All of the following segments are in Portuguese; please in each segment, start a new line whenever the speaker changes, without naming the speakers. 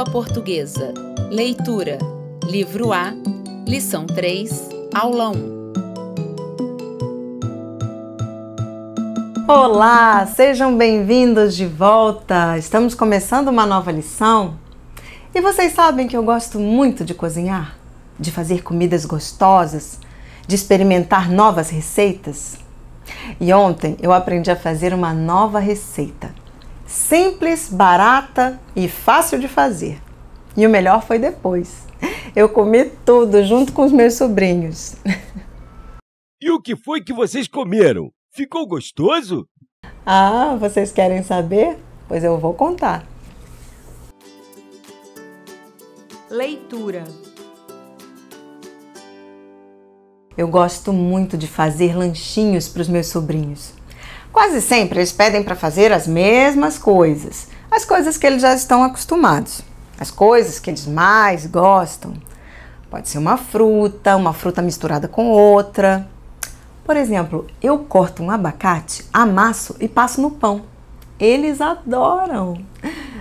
Língua Portuguesa. Leitura. Livro A. Lição 3. Aula 1.
Olá, sejam bem-vindos de volta. Estamos começando uma nova lição. E vocês sabem que eu gosto muito de cozinhar, de fazer comidas gostosas, de experimentar novas receitas. E ontem eu aprendi a fazer uma nova receita. Simples, barata e fácil de fazer. E o melhor foi depois. Eu comi tudo junto com os meus sobrinhos.
E o que foi que vocês comeram? Ficou gostoso?
Ah, vocês querem saber? Pois eu vou contar.
Leitura.
Eu gosto muito de fazer lanchinhos para os meus sobrinhos. Quase sempre eles pedem para fazer as mesmas coisas, as coisas que eles já estão acostumados, as coisas que eles mais gostam. Pode ser uma fruta misturada com outra. Por exemplo, eu corto um abacate, amasso e passo no pão. Eles adoram!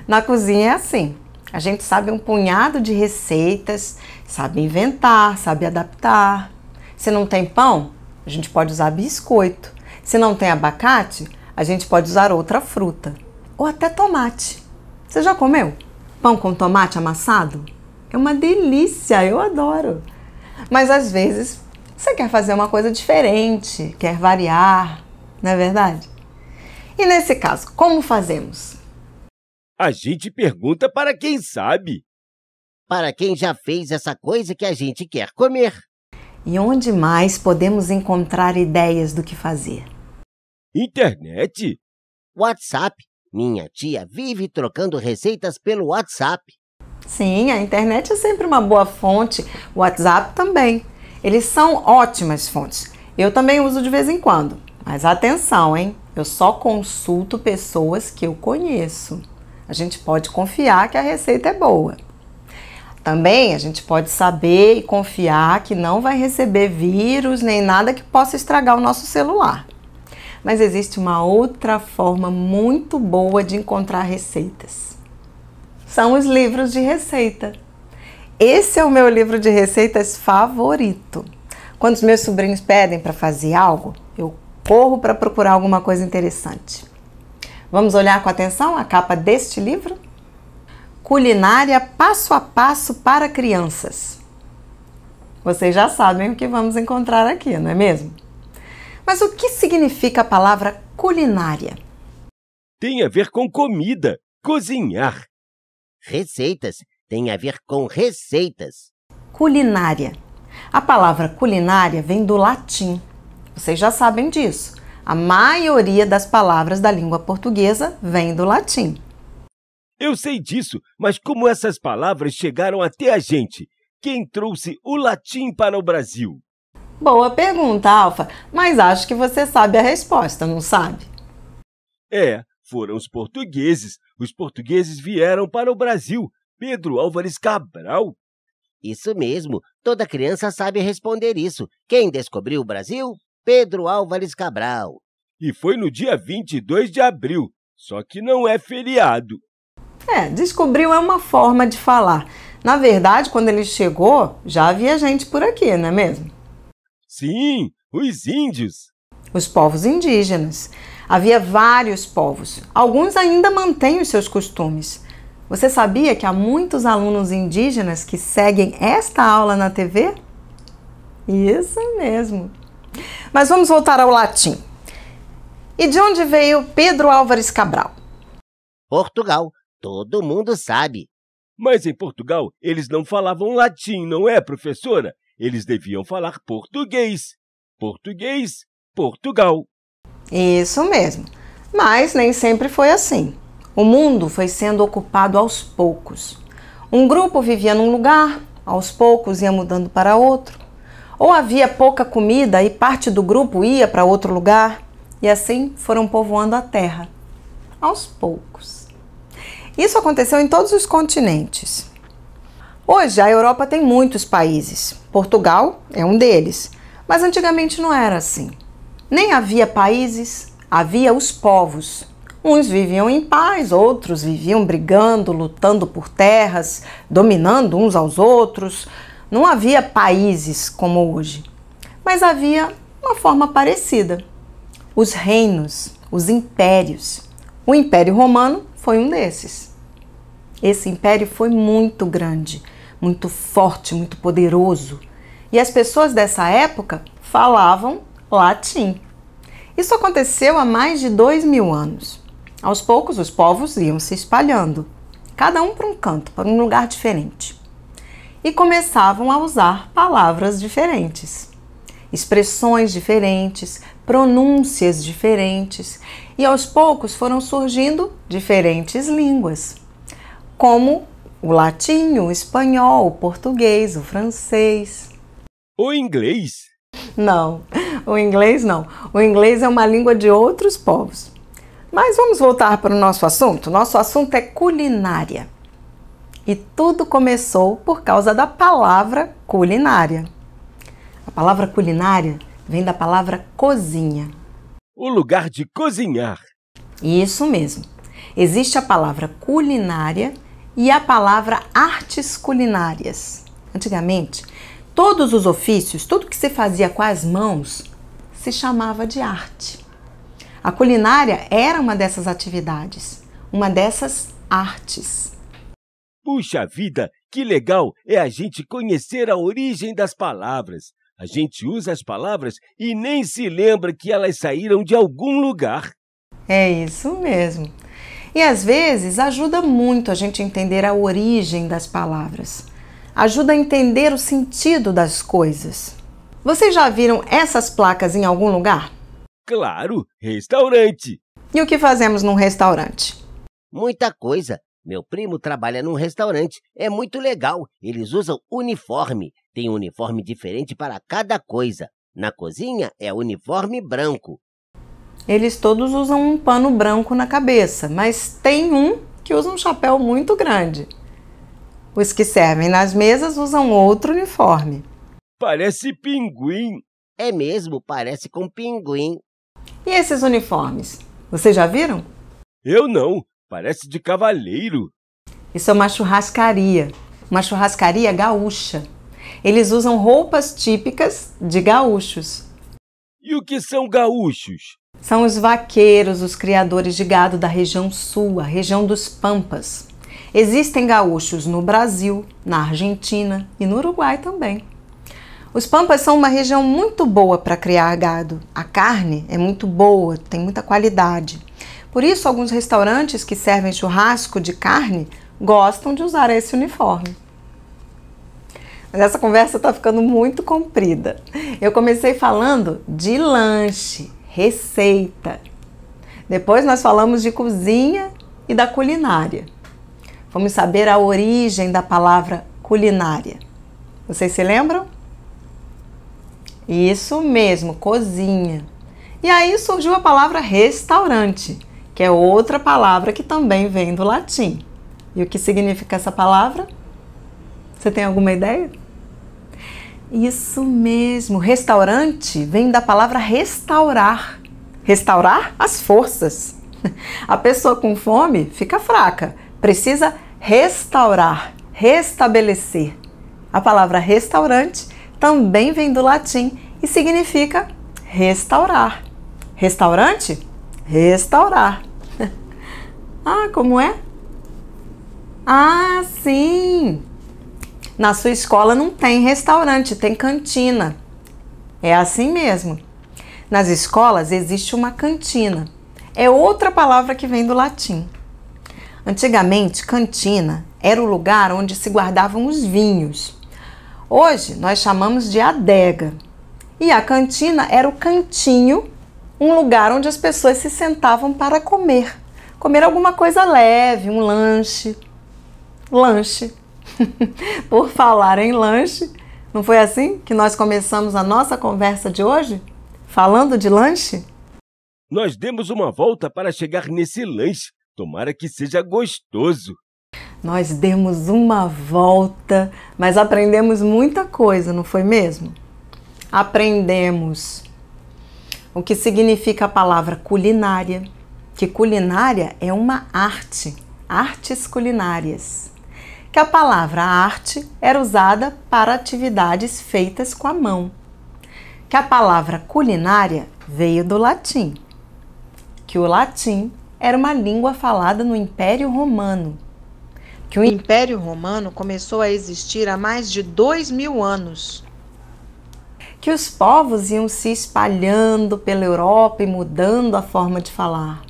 Na cozinha é assim. A gente sabe um punhado de receitas, sabe inventar, sabe adaptar. Se não tem pão, a gente pode usar biscoito. Se não tem abacate, a gente pode usar outra fruta. Ou até tomate. Você já comeu pão com tomate amassado? É uma delícia, eu adoro. Mas às vezes você quer fazer uma coisa diferente, quer variar, não é verdade? E nesse caso, como fazemos?
A gente pergunta para quem sabe.
Para quem já fez essa coisa que a gente quer comer.
E onde mais podemos encontrar ideias do que fazer?
Internet?
WhatsApp. Minha tia vive trocando receitas pelo WhatsApp.
Sim, a internet é sempre uma boa fonte, o WhatsApp também. Eles são ótimas fontes. Eu também uso de vez em quando. Mas atenção, hein? Eu só consulto pessoas que eu conheço. A gente pode confiar que a receita é boa. Também a gente pode saber e confiar que não vai receber vírus nem nada que possa estragar o nosso celular. Mas existe uma outra forma muito boa de encontrar receitas. São os livros de receita. Esse é o meu livro de receitas favorito. Quando os meus sobrinhos pedem para fazer algo, eu corro para procurar alguma coisa interessante. Vamos olhar com atenção a capa deste livro? Culinária passo a passo para crianças. Vocês já sabem o que vamos encontrar aqui, não é mesmo? Mas o que significa a palavra culinária?
Tem a ver com comida, cozinhar.
Receitas tem a ver com receitas.
Culinária. A palavra culinária vem do latim. Vocês já sabem disso. A maioria das palavras da língua portuguesa vem do latim.
Eu sei disso, mas como essas palavras chegaram até a gente? Quem trouxe o latim para o Brasil?
Boa pergunta, Alfa, mas acho que você sabe a resposta, não sabe?
Foram os portugueses. Os portugueses vieram para o Brasil. Pedro Álvares Cabral.
Isso mesmo, toda criança sabe responder isso. Quem descobriu o Brasil? Pedro Álvares Cabral.
E foi no dia 22 de abril, só que não é feriado.
Descobriu é uma forma de falar. Na verdade, quando ele chegou, já havia gente por aqui, não é mesmo?
Sim, os índios.
Os povos indígenas. Havia vários povos. Alguns ainda mantêm os seus costumes. Você sabia que há muitos alunos indígenas que seguem esta aula na TV? Isso mesmo. Mas vamos voltar ao latim. E de onde veio Pedro Álvares Cabral?
Portugal. Todo mundo sabe.
Mas em Portugal, eles não falavam latim, não é, professora? Eles deviam falar português. Português, Portugal.
Isso mesmo. Mas nem sempre foi assim. O mundo foi sendo ocupado aos poucos. Um grupo vivia num lugar, aos poucos ia mudando para outro. Ou havia pouca comida e parte do grupo ia para outro lugar. E assim foram povoando a terra, aos poucos. Isso aconteceu em todos os continentes. Hoje, a Europa tem muitos países. Portugal é um deles. Mas antigamente não era assim. Nem havia países, havia os povos. Uns viviam em paz, outros viviam brigando, lutando por terras, dominando uns aos outros. Não havia países como hoje, mas havia uma forma parecida. Os reinos, os impérios. O Império Romano foi um desses. Esse império foi muito grande, muito forte, muito poderoso. E as pessoas dessa época falavam latim. Isso aconteceu há mais de 2000 anos. Aos poucos, os povos iam se espalhando, cada um para um canto, para um lugar diferente. E começavam a usar palavras diferentes, expressões diferentes, pronúncias diferentes. E aos poucos foram surgindo diferentes línguas, como o latim, o espanhol, o português, o francês.
O inglês?
Não, o inglês não. O inglês é uma língua de outros povos. Mas vamos voltar para o nosso assunto. Nosso assunto é culinária. E tudo começou por causa da palavra culinária. A palavra culinária vem da palavra cozinha.
O lugar de cozinhar.
Isso mesmo. Existe a palavra culinária e a palavra artes culinárias. Antigamente, todos os ofícios, tudo que se fazia com as mãos, se chamava de arte. A culinária era uma dessas atividades, uma dessas artes.
Puxa vida, que legal é a gente conhecer a origem das palavras. A gente usa as palavras e nem se lembra que elas saíram de algum lugar.
É isso mesmo. E às vezes ajuda muito a gente entender a origem das palavras. Ajuda a entender o sentido das coisas. Vocês já viram essas placas em algum lugar?
Claro, restaurante.
E o que fazemos num restaurante?
Muita coisa. Meu primo trabalha num restaurante. É muito legal. Eles usam uniforme. Tem um uniforme diferente para cada coisa. Na cozinha é uniforme branco.
Eles todos usam um pano branco na cabeça, mas tem um que usa um chapéu muito grande. Os que servem nas mesas usam outro uniforme.
Parece pinguim.
É mesmo, parece com pinguim.
E esses uniformes? Vocês já viram?
Eu não. Parece de cavaleiro.
Isso é uma churrascaria gaúcha. Eles usam roupas típicas de gaúchos.
E o que são gaúchos?
São os vaqueiros, os criadores de gado da região sul, a região dos Pampas. Existem gaúchos no Brasil, na Argentina e no Uruguai também. Os Pampas são uma região muito boa para criar gado. A carne é muito boa, tem muita qualidade. Por isso, alguns restaurantes que servem churrasco de carne gostam de usar esse uniforme. Mas essa conversa está ficando muito comprida. Eu comecei falando de lanche, receita. Depois nós falamos de cozinha e da culinária. Vamos saber a origem da palavra culinária. Vocês se lembram? Isso mesmo, cozinha. E aí surgiu a palavra restaurante, que é outra palavra que também vem do latim. E o que significa essa palavra? Você tem alguma ideia? Isso mesmo, restaurante vem da palavra restaurar. Restaurar as forças. A pessoa com fome fica fraca, precisa restaurar, restabelecer. A palavra restaurante também vem do latim e significa restaurar. Restaurante? Restaurar. Ah, como é? Ah, sim! Na sua escola não tem restaurante, tem cantina. É assim mesmo. Nas escolas existe uma cantina. É outra palavra que vem do latim. Antigamente, cantina era o lugar onde se guardavam os vinhos. Hoje, nós chamamos de adega. E a cantina era o cantinho, um lugar onde as pessoas se sentavam para comer. Comer alguma coisa leve, um lanche. Lanche. Por falar em lanche, não foi assim que nós começamos a nossa conversa de hoje? Falando de lanche?
Nós demos uma volta para chegar nesse lanche. Tomara que seja gostoso.
Nós demos uma volta, mas aprendemos muita coisa, não foi mesmo? Aprendemos o que significa a palavra culinária, que culinária é uma arte, artes culinárias. Que a palavra arte era usada para atividades feitas com a mão. Que a palavra culinária veio do latim. Que o latim era uma língua falada no Império Romano. Que o Império Romano começou a existir há mais de 2000 anos. Que os povos iam se espalhando pela Europa e mudando a forma de falar.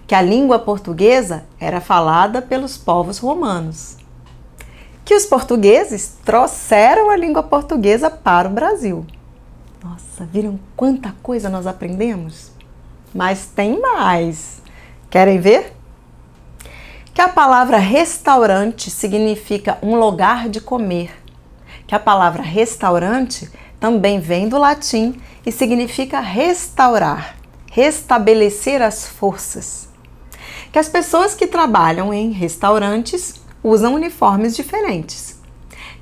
Que a língua portuguesa era falada pelos povos romanos. Que os portugueses trouxeram a língua portuguesa para o Brasil. Nossa, viram quanta coisa nós aprendemos? Mas tem mais. Querem ver? Que a palavra restaurante significa um lugar de comer. Que a palavra restaurante também vem do latim e significa restaurar, restabelecer as forças. Que as pessoas que trabalham em restaurantes usam uniformes diferentes.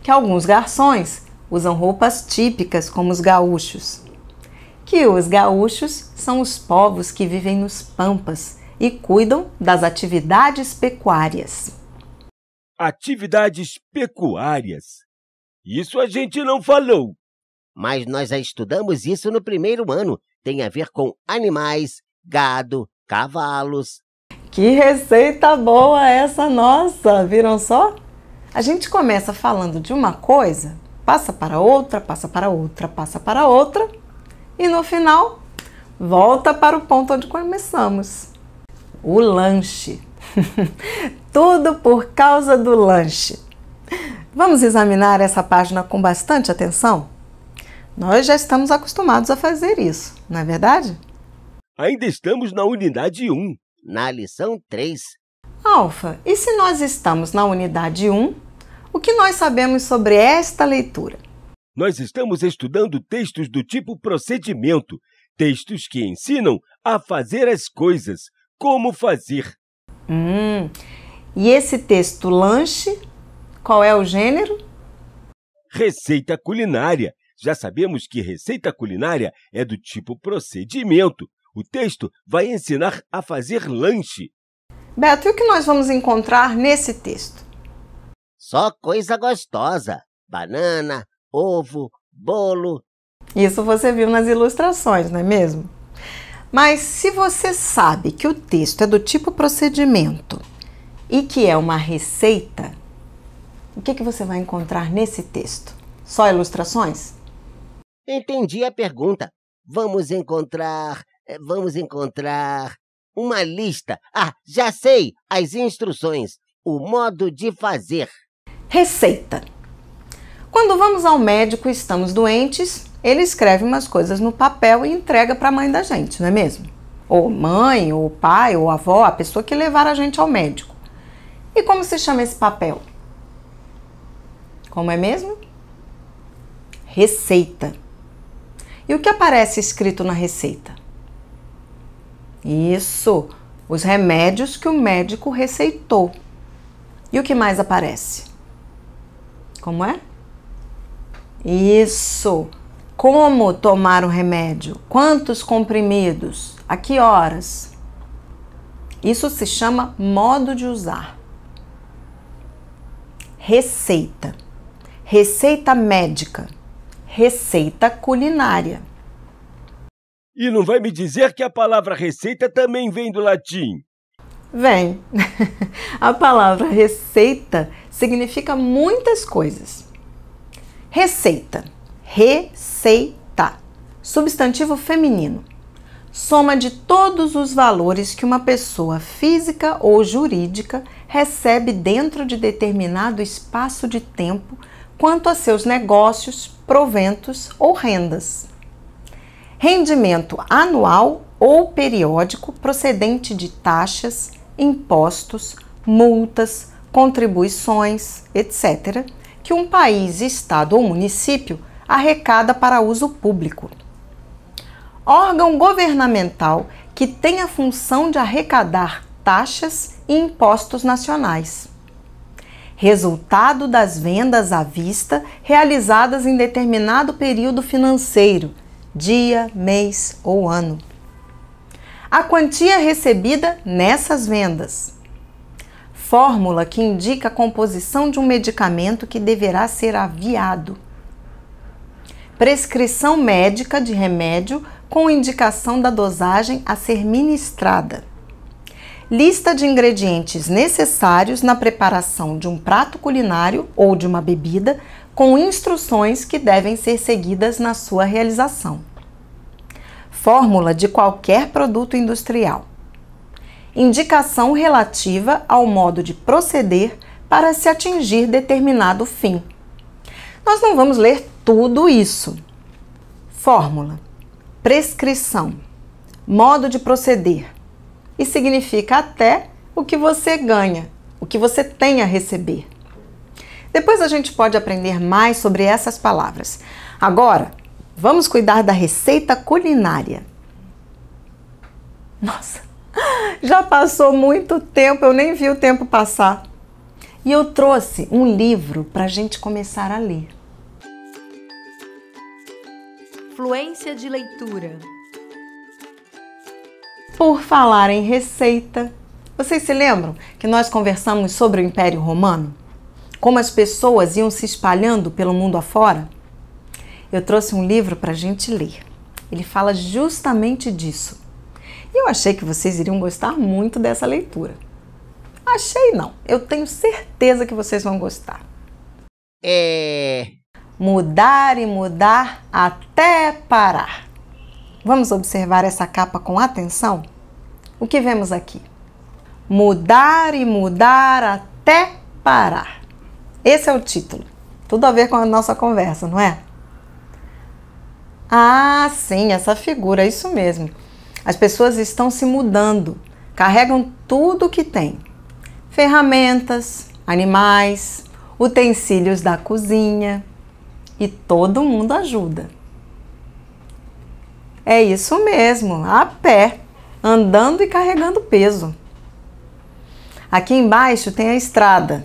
Que alguns garçons usam roupas típicas, como os gaúchos. Que os gaúchos são os povos que vivem nos pampas e cuidam das atividades pecuárias.
Atividades pecuárias. Isso a gente não falou.
Mas nós já estudamos isso no primeiro ano. Tem a ver com animais, gado, cavalos.
Que receita boa essa nossa, viram só? A gente começa falando de uma coisa, passa para outra, passa para outra, passa para outra e no final volta para o ponto onde começamos. O lanche. Tudo por causa do lanche. Vamos examinar essa página com bastante atenção? Nós já estamos acostumados a fazer isso, não é verdade?
Ainda estamos na unidade 1.
Na lição 3.
Alfa, e se nós estamos na unidade 1, o que nós sabemos sobre esta leitura?
Nós estamos estudando textos do tipo procedimento, textos que ensinam a fazer as coisas, como fazer.
E esse texto lanche, qual é o gênero?
Receita culinária. Já sabemos que receita culinária é do tipo procedimento. O texto vai ensinar a fazer lanche.
Beto, e o que nós vamos encontrar nesse texto?
Só coisa gostosa. Banana, ovo, bolo.
Isso você viu nas ilustrações, não é mesmo? Mas se você sabe que o texto é do tipo procedimento e que é uma receita, o que você vai encontrar nesse texto? Só ilustrações?
Entendi a pergunta. Vamos encontrar uma lista. Ah, já sei! As instruções. O modo de fazer.
Receita. Quando vamos ao médico e estamos doentes, ele escreve umas coisas no papel e entrega para a mãe da gente, não é mesmo? Ou mãe, ou pai, ou avó, a pessoa que levar a gente ao médico. E como se chama esse papel? Como é mesmo? Receita. E o que aparece escrito na receita? Isso, os remédios que o médico receitou. E o que mais aparece? Como é? Isso, como tomar o remédio, quantos comprimidos, a que horas. Isso se chama modo de usar. Receita, receita médica, receita culinária.
E não vai me dizer que a palavra receita também vem do latim?
Vem. A palavra receita significa muitas coisas. Receita, receita, substantivo feminino, soma de todos os valores que uma pessoa física ou jurídica recebe dentro de determinado espaço de tempo quanto a seus negócios, proventos ou rendas. Rendimento anual ou periódico procedente de taxas, impostos, multas, contribuições, etc., que um país, estado ou município arrecada para uso público. Órgão governamental que tem a função de arrecadar taxas e impostos nacionais. Resultado das vendas à vista realizadas em determinado período financeiro, dia, mês ou ano. a quantia recebida nessas vendas. Fórmula que indica a composição de um medicamento que deverá ser aviado. Prescrição médica de remédio com indicação da dosagem a ser ministrada. Lista de ingredientes necessários na preparação de um prato culinário ou de uma bebida, com instruções que devem ser seguidas na sua realização. Fórmula de qualquer produto industrial. Indicação relativa ao modo de proceder para se atingir determinado fim. Nós não vamos ler tudo isso. Fórmula, prescrição, modo de proceder. E significa até o que você ganha, o que você tem a receber. Depois a gente pode aprender mais sobre essas palavras. Agora, vamos cuidar da receita culinária. Nossa, já passou muito tempo, eu nem vi o tempo passar. E eu trouxe um livro para a gente começar a ler.
Fluência de leitura.
Por falar em receita, vocês se lembram que nós conversamos sobre o Império Romano? Como as pessoas iam se espalhando pelo mundo afora? Eu trouxe um livro para a gente ler. Ele fala justamente disso. E eu achei que vocês iriam gostar muito dessa leitura. Achei não, eu tenho certeza que vocês vão gostar. Mudar e mudar até parar. Vamos observar essa capa com atenção? O que vemos aqui? Mudar e mudar até parar. Esse é o título. Tudo a ver com a nossa conversa, não é? Ah, sim, essa figura, é isso mesmo. As pessoas estão se mudando, carregam tudo o que têm. Ferramentas, animais, utensílios da cozinha. E todo mundo ajuda. É isso mesmo, a pé, andando e carregando peso. Aqui embaixo tem a estrada,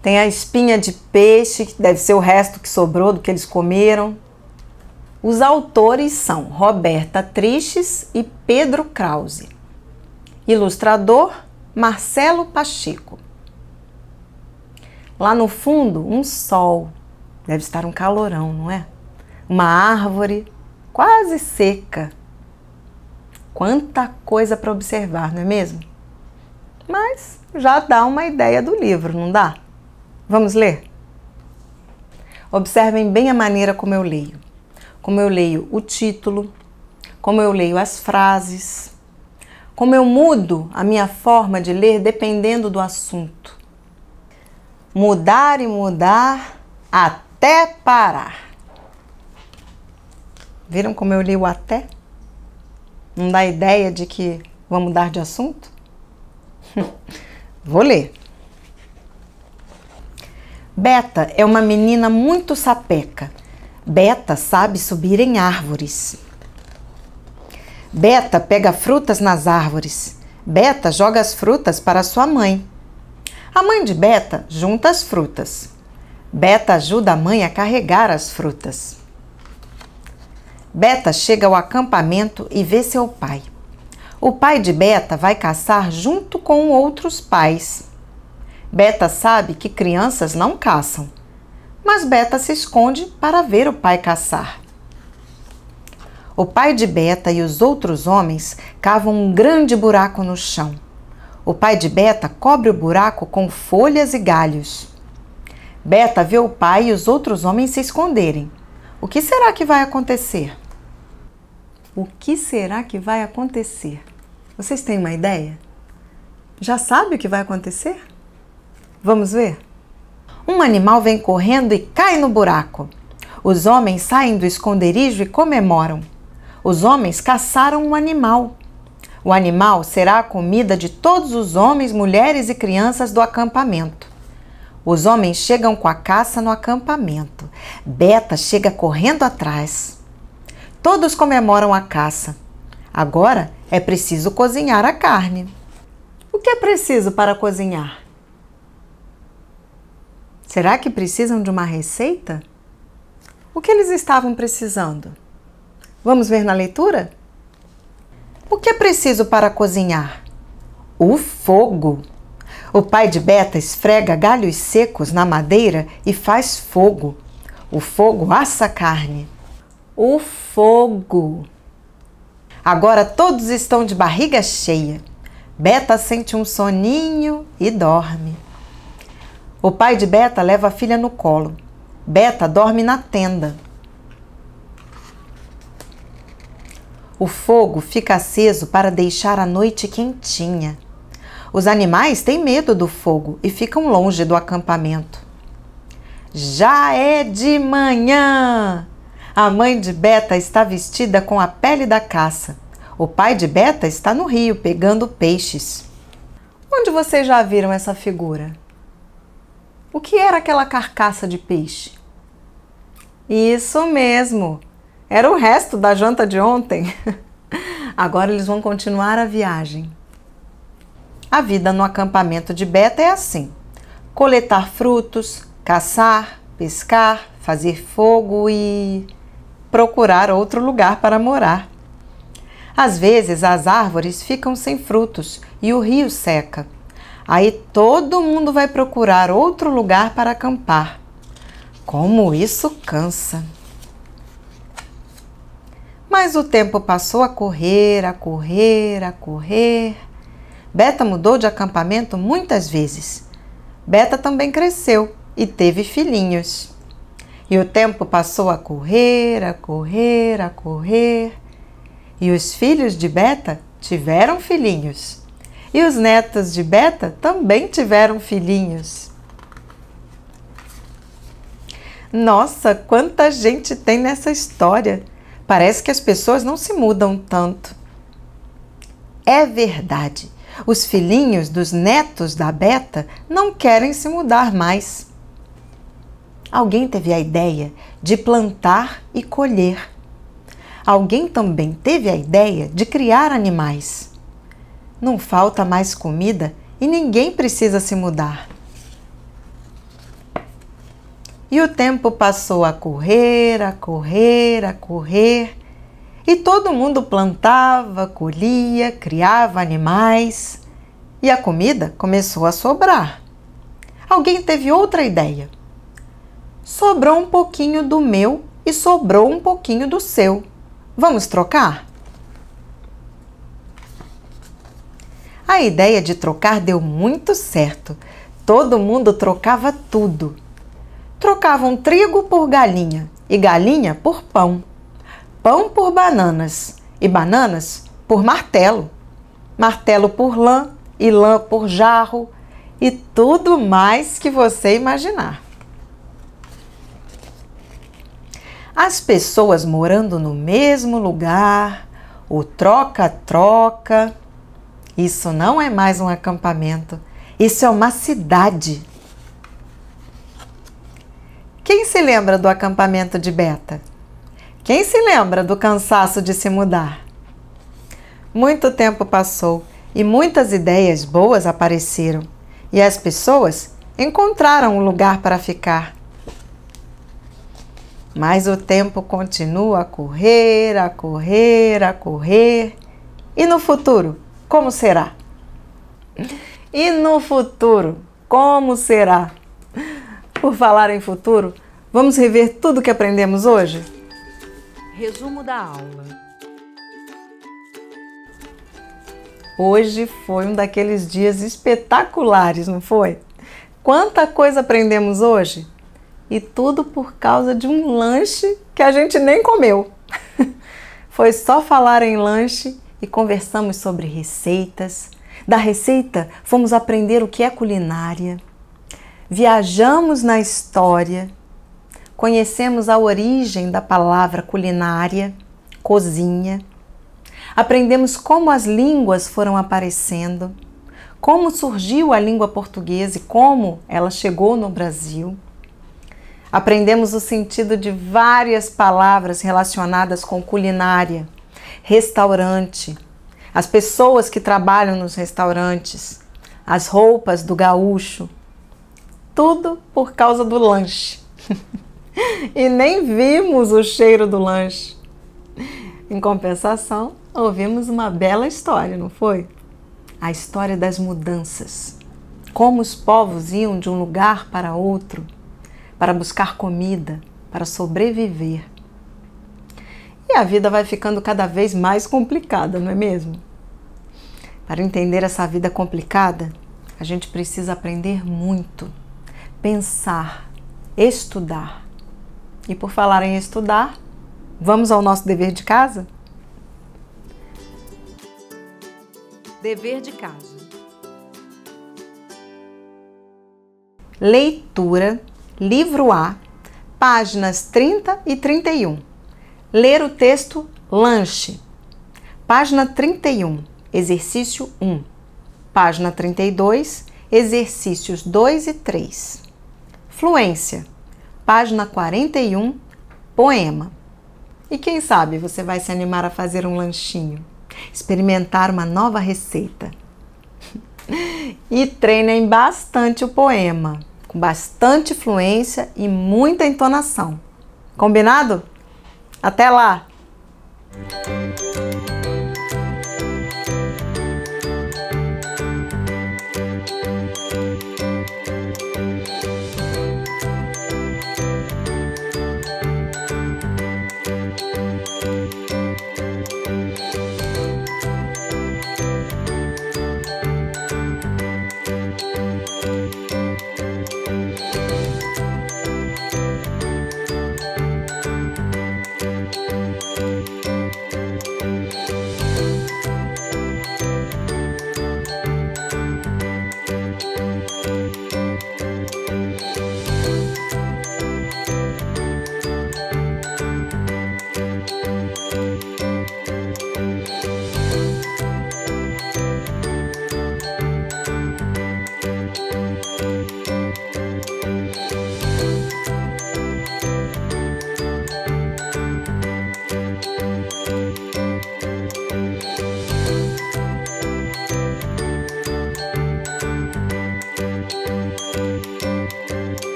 tem a espinha de peixe, que deve ser o resto que sobrou do que eles comeram. Os autores são Roberta Triches e Pedro Krause. Ilustrador, Marcelo Pacheco. Lá no fundo, um sol. Deve estar um calorão, não é? Uma árvore quase seca. Quanta coisa para observar, não é mesmo? Mas já dá uma ideia do livro, não dá? Vamos ler? Observem bem a maneira como eu leio. Como eu leio o título, como eu leio as frases, como eu mudo a minha forma de ler dependendo do assunto. Mudar e mudar até parar. Viram como eu li o até? Não dá ideia de que vou mudar de assunto? Vou ler. Beta é uma menina muito sapeca. Beta sabe subir em árvores. Beta pega frutas nas árvores. Beta joga as frutas para sua mãe. A mãe de Beta junta as frutas. Beta ajuda a mãe a carregar as frutas. Beta chega ao acampamento e vê seu pai. O pai de Beta vai caçar junto com outros pais. Beta sabe que crianças não caçam, mas Beta se esconde para ver o pai caçar. O pai de Beta e os outros homens cavam um grande buraco no chão. O pai de Beta cobre o buraco com folhas e galhos. Beta vê o pai e os outros homens se esconderem. O que será que vai acontecer? O que será que vai acontecer? Vocês têm uma ideia? Já sabe o que vai acontecer? Vamos ver? Um animal vem correndo e cai no buraco. Os homens saem do esconderijo e comemoram. Os homens caçaram um animal. O animal será a comida de todos os homens, mulheres e crianças do acampamento. Os homens chegam com a caça no acampamento. Beta chega correndo atrás. Todos comemoram a caça. Agora é preciso cozinhar a carne. O que é preciso para cozinhar? Será que precisam de uma receita? O que eles estavam precisando? Vamos ver na leitura? O que é preciso para cozinhar? O fogo. O pai de Beta esfrega galhos secos na madeira e faz fogo. O fogo assa a carne. O fogo. Agora todos estão de barriga cheia. Beta sente um soninho e dorme. O pai de Beta leva a filha no colo. Beta dorme na tenda. O fogo fica aceso para deixar a noite quentinha. Os animais têm medo do fogo e ficam longe do acampamento. Já é de manhã! A mãe de Beta está vestida com a pele da caça. O pai de Beta está no rio pegando peixes. Onde vocês já viram essa figura? O que era aquela carcaça de peixe? Isso mesmo! Era o resto da janta de ontem. Agora eles vão continuar a viagem. A vida no acampamento de Beta é assim: coletar frutos, caçar, pescar, fazer fogo e procurar outro lugar para morar. Às vezes as árvores ficam sem frutos e o rio seca. Aí todo mundo vai procurar outro lugar para acampar. Como isso cansa! Mas o tempo passou a correr, a correr, a correr. Beta mudou de acampamento muitas vezes. Beta também cresceu e teve filhinhos. E o tempo passou a correr, a correr, a correr. E os filhos de Beta tiveram filhinhos. E os netos de Beta também tiveram filhinhos. Nossa, quanta gente tem nessa história! Parece que as pessoas não se mudam tanto. É verdade. Os filhinhos dos netos da Beta não querem se mudar mais. Alguém teve a ideia de plantar e colher. Alguém também teve a ideia de criar animais. Não falta mais comida e ninguém precisa se mudar. E o tempo passou a correr, a correr, a correr. E todo mundo plantava, colhia, criava animais. E a comida começou a sobrar. Alguém teve outra ideia. Sobrou um pouquinho do meu e sobrou um pouquinho do seu. Vamos trocar? A ideia de trocar deu muito certo. Todo mundo trocava tudo. Trocavam trigo por galinha e galinha por pão. Pão por bananas e bananas por martelo. Martelo por lã e lã por jarro e tudo mais que você imaginar. As pessoas morando no mesmo lugar, o troca-troca. Isso não é mais um acampamento, isso é uma cidade. Quem se lembra do acampamento de Beta? Quem se lembra do cansaço de se mudar? Muito tempo passou e muitas ideias boas apareceram e as pessoas encontraram um lugar para ficar. Mas o tempo continua a correr, a correr, a correr. E no futuro, como será? E no futuro, como será? Por falar em futuro, vamos rever tudo que aprendemos hoje?
Resumo da aula.
Hoje foi um daqueles dias espetaculares, não foi? Quanta coisa aprendemos hoje? E tudo por causa de um lanche que a gente nem comeu. Foi só falar em lanche e conversamos sobre receitas. Da receita, fomos aprender o que é culinária. Viajamos na história, conhecemos a origem da palavra culinária, cozinha. Aprendemos como as línguas foram aparecendo, como surgiu a língua portuguesa e como ela chegou no Brasil. Aprendemos o sentido de várias palavras relacionadas com culinária, restaurante, as pessoas que trabalham nos restaurantes, as roupas do gaúcho. Tudo por causa do lanche. E nem vimos o cheiro do lanche. Em compensação, ouvimos uma bela história, não foi? A história das mudanças. Como os povos iam de um lugar para outro para buscar comida, para sobreviver. E a vida vai ficando cada vez mais complicada, não é mesmo? Para entender essa vida complicada, a gente precisa aprender muito, pensar, estudar. E por falar em estudar, vamos ao nosso dever de casa?
Dever de casa.
Leitura, livro A, páginas 30 e 31. Ler o texto Lanche. Página 31, exercício 1. Página 32, exercícios 2 e 3. Fluência. Página 41, poema. E quem sabe você vai se animar a fazer um lanchinho, experimentar uma nova receita. E treinem bastante o poema, com bastante fluência e muita entonação. Combinado? Até lá!